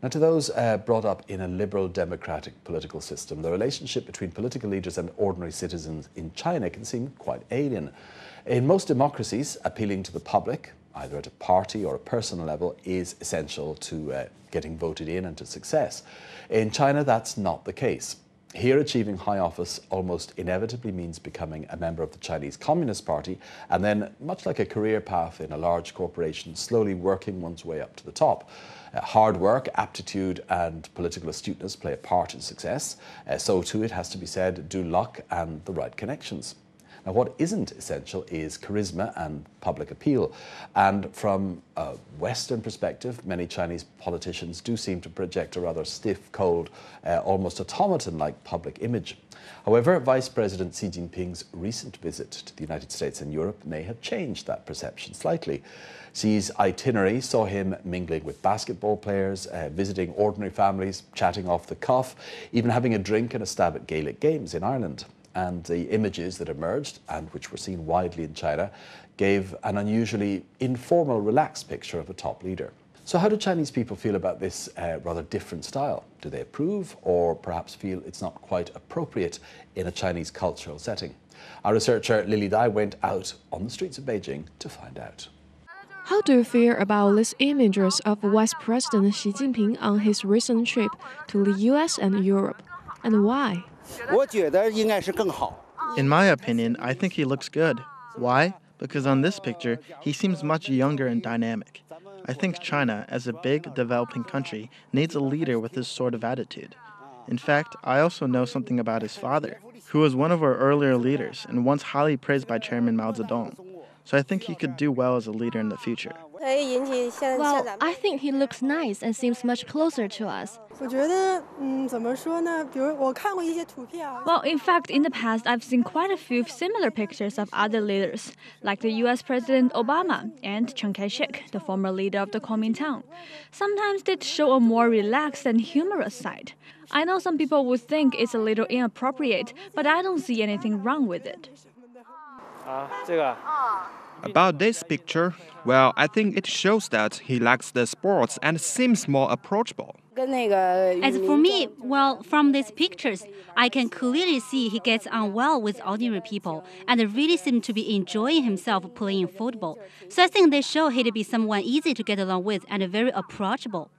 Now, to those brought up in a liberal democratic political system, the relationship between political leaders and ordinary citizens in China can seem quite alien. In most democracies, appealing to the public, either at a party or a personal level, is essential to getting voted in and to success. In China, that's not the case. Here, achieving high office almost inevitably means becoming a member of the Chinese Communist Party and then, much like a career path in a large corporation, slowly working one's way up to the top. Hard work, aptitude and political astuteness play a part in success. So too, it has to be said, do luck and the right connections. Now, what isn't essential is charisma and public appeal. And from a Western perspective, many Chinese politicians do seem to project a rather stiff, cold, almost automaton-like public image. However, Vice President Xi Jinping's recent visit to the United States and Europe may have changed that perception slightly. Xi's itinerary saw him mingling with basketball players, visiting ordinary families, chatting off the cuff, even having a drink and a stab at Gaelic games in Ireland. And the images that emerged, and which were seen widely in China, gave an unusually informal, relaxed picture of a top leader. So how do Chinese people feel about this rather different style? Do they approve, or perhaps feel it's not quite appropriate in a Chinese cultural setting? Our researcher Lily Dai went out on the streets of Beijing to find out. How do you feel about these images of Vice President Xi Jinping on his recent trip to the US and Europe, and why? In my opinion, I think he looks good. Why? Because on this picture, he seems much younger and dynamic. I think China, as a big, developing country, needs a leader with this sort of attitude. In fact, I also know something about his father, who was one of our earlier leaders and once highly praised by Chairman Mao Zedong. So I think he could do well as a leader in the future. Well, I think he looks nice and seems much closer to us. Well, in fact, in the past, I've seen quite a few similar pictures of other leaders, like the US President Obama and Chiang Kai-shek, the former leader of the Kuomintang. Sometimes they show a more relaxed and humorous side. I know some people would think it's a little inappropriate, but I don't see anything wrong with it. About this picture, well, I think it shows that he likes the sports and seems more approachable. As for me, well, from these pictures, I can clearly see he gets on well with ordinary people and really seems to be enjoying himself playing football. So I think they show he'd be someone easy to get along with and very approachable.